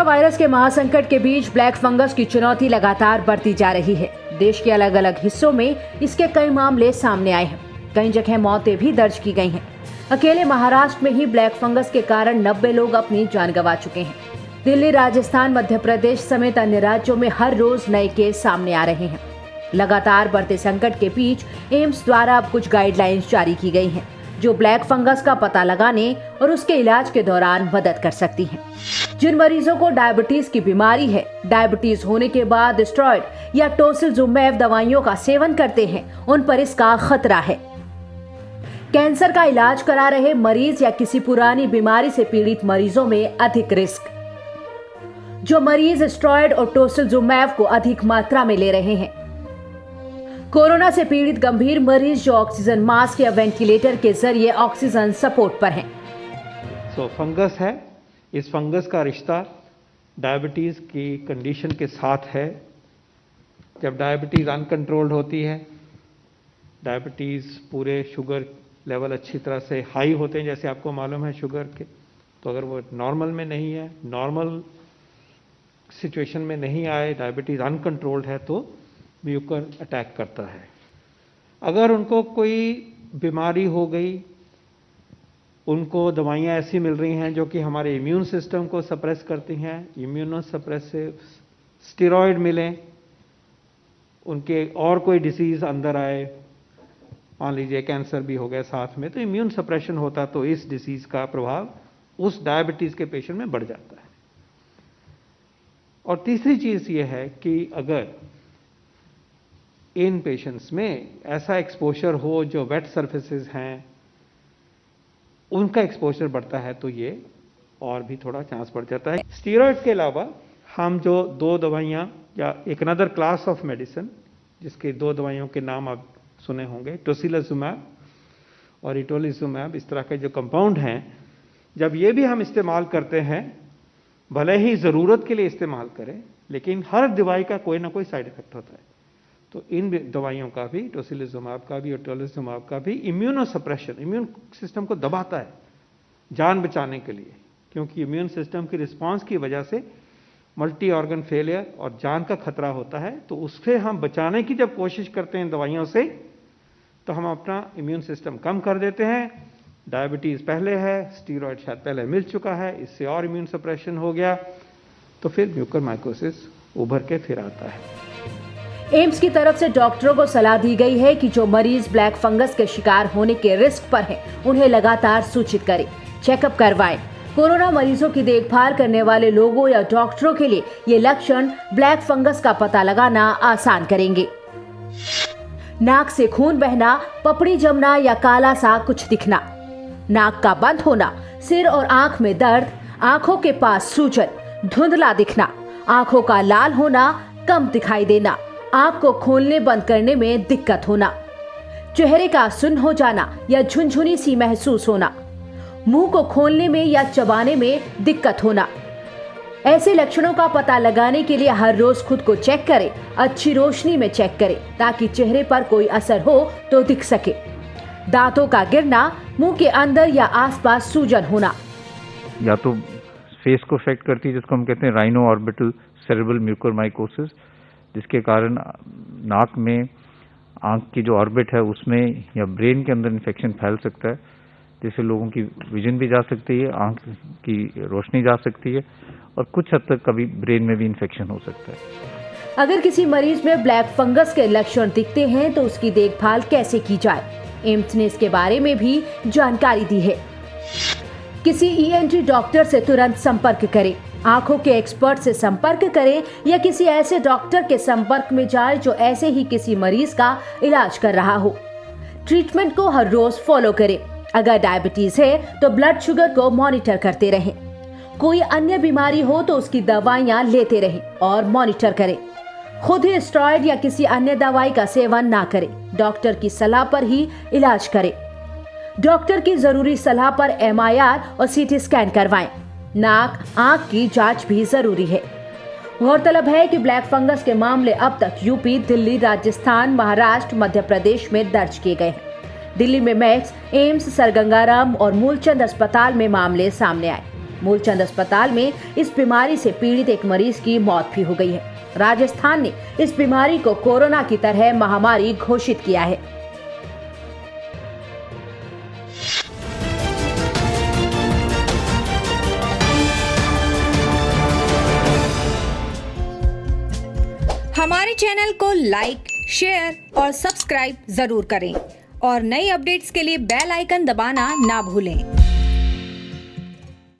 Corona virus के महासंकट के बीच black fungus की चुनौती लगातार बढ़ती जा रही है। देश के अलग अलग हिस्सों में इसके कई मामले सामने आए हैं। कई जगह मौतें भी दर्ज की गई हैं। अकेले महाराष्ट्र में ही ब्लैक फंगस के कारण 90 लोग अपनी जान गंवा चुके हैं। दिल्ली, राजस्थान, मध्य प्रदेश समेत अन्य राज्यों में हर रोज नए केस सामने आ रहे हैं। लगातार बढ़ते संकट के बीच एम्स द्वारा अब कुछ गाइडलाइंस जारी की गई हैं, जो ब्लैक फंगस का पता लगाने और उसके इलाज के दौरान मदद कर सकती हैं। जिन मरीजों को डायबिटीज की बीमारी है, डायबिटीज होने के बाद स्टेरॉइड या टोसिलिजुमैब दवाइयों का सेवन करते हैं, उन पर इसका खतरा है। कैंसर का इलाज करा रहे मरीज या किसी पुरानी बीमारी से पीड़ित मरीजों में अधिक रिस्क। जो मरीज स्टेरॉइड और टोसिलिजुमैब को अधिक मात्रा में ले रहे हैं। कोरोना से पीड़ित गंभीर मरीज जो ऑक्सीजन मास्क या वेंटिलेटर के जरिए ऑक्सीजन सपोर्ट पर हैं। फंगस है। इस फंगस का रिश्ता डायबिटीज की कंडीशन के साथ है। जब डायबिटीज अनकंट्रोल्ड होती है, डायबिटीज पूरे शुगर लेवल अच्छी तरह से हाई होते हैं, जैसे आपको मालूम है शुगर के, तो अगर वो नॉर्मल में नहीं है, नॉर्मल सिचुएशन में नहीं आए, डायबिटीज अनकंट्रोल्ड है, तो म्यूकर अटैक करता है। अगर उनको कोई बीमारी हो गई, उनको दवाइयाँ ऐसी मिल रही हैं जो कि हमारे इम्यून सिस्टम को सप्रेस करती हैं, इम्यूनोसप्रेसिव, स्टेरॉइड मिलें, उनके और कोई डिसीज अंदर आए, मान लीजिए कैंसर भी हो गया साथ में, तो इम्यून सप्रेशन होता, तो इस डिसीज का प्रभाव उस डायबिटीज के पेशेंट में बढ़ जाता है। और तीसरी चीज ये है कि अगर इन पेशेंट्स में ऐसा एक्सपोजर हो जो वेट सरफेसेस हैं, उनका एक्सपोजर बढ़ता है, तो ये और भी थोड़ा चांस बढ़ जाता है। स्टेरॉइड के अलावा हम जो दो दवाइयाँ या एक अनदर क्लास ऑफ मेडिसिन, जिसके दो दवाइयों के नाम आप सुने होंगे, टोसिलिजुमैब और इटोलिजुमैब, इस तरह के जो कंपाउंड हैं, जब ये भी हम इस्तेमाल करते हैं, भले ही ज़रूरत के लिए इस्तेमाल करें, लेकिन हर दवाई का कोई ना कोई साइड इफेक्ट होता है। तो इन दवाइयों का भी, टोसिलिजुमैब का भी और टोलिजुमैब का भी इम्यूनोसप्रेशन, इम्यून सिस्टम को दबाता है जान बचाने के लिए, क्योंकि इम्यून सिस्टम की रिस्पांस की वजह से मल्टी ऑर्गन फेलियर और जान का खतरा होता है। तो उससे हम बचाने की जब कोशिश करते हैं दवाइयों से, तो हम अपना इम्यून सिस्टम कम कर देते हैं। डायबिटीज पहले है, स्टीरॉयड शायद पहले मिल चुका है, इससे और इम्यून सप्रेशन हो गया, तो फिर म्यूकरमाइकोसिस उभर के फिर आता है। एम्स की तरफ से डॉक्टरों को सलाह दी गई है कि जो मरीज ब्लैक फंगस के शिकार होने के रिस्क पर हैं, उन्हें लगातार सूचित करें, चेकअप करवाएं। कोरोना मरीजों की देखभाल करने वाले लोगों या डॉक्टरों के लिए ये लक्षण ब्लैक फंगस का पता लगाना आसान करेंगे। नाक से खून बहना, पपड़ी जमना या काला सा कुछ दिखना, नाक का बंद होना, सिर और आंख में दर्द, आंखों के पास सूजन, धुंधला दिखना, आंखों का लाल होना, कम दिखाई देना, आंख को खोलने बंद करने में दिक्कत होना, चेहरे का सुन्न हो जाना या झुनझुनी सी महसूस होना, मुंह को खोलने में या चबाने में दिक्कत होना। ऐसे लक्षणों का पता लगाने के लिए हर रोज खुद को चेक करें, अच्छी रोशनी में चेक करें, ताकि चेहरे पर कोई असर हो तो दिख सके। दांतों का गिरना, मुंह के अंदर या आसपास सूजन होना, या तो फेस को अफेक्ट करती है, जिसको हम कहते हैं राइनो ऑर्बिटल सेरेब्रल म्यूकोरमाइकोसिस, जिसके कारण नाक में, आंख की जो ऑर्बिट है उसमें या ब्रेन के अंदर इन्फेक्शन फैल सकता है, जिससे लोगों की विजन भी जा सकती है, आंख की रोशनी जा सकती है, और कुछ हद तक कभी ब्रेन में भी इन्फेक्शन हो सकता है। अगर किसी मरीज में ब्लैक फंगस के लक्षण दिखते हैं तो उसकी देखभाल कैसे की जाए, एम्स ने इसके बारे में भी जानकारी दी है। किसी ईएनटी डॉक्टर से तुरंत संपर्क करें, आंखों के एक्सपर्ट से संपर्क करें या किसी ऐसे डॉक्टर के संपर्क में जाएं जो ऐसे ही किसी मरीज का इलाज कर रहा हो। ट्रीटमेंट को हर रोज फॉलो करें। अगर डायबिटीज है तो ब्लड शुगर को मॉनिटर करते रहें। कोई अन्य बीमारी हो तो उसकी दवाइयां लेते रहें और मॉनिटर करें। खुद ही स्टेरॉइड या किसी अन्य दवाई का सेवन ना करें। डॉक्टर की सलाह पर ही इलाज करें। डॉक्टर की जरूरी सलाह पर एमआरआई और सीटी स्कैन करवाएं। नाक, आंख की जांच भी जरूरी है। गौरतलब है कि ब्लैक फंगस के मामले अब तक यूपी, दिल्ली, राजस्थान, महाराष्ट्र, मध्य प्रदेश में दर्ज किए गए हैं। दिल्ली में मैक्स, एम्स, सर गंगाराम और मूलचंद अस्पताल में मामले सामने आए। मूलचंद अस्पताल में इस बीमारी से पीड़ित एक मरीज की मौत भी हो गई है। राजस्थान ने इस बीमारी को कोरोना की तरह महामारी घोषित किया है। हमारे चैनल को लाइक, शेयर और सब्सक्राइब जरूर करें और नई अपडेट्स के लिए बेल आइकन दबाना ना भूलें।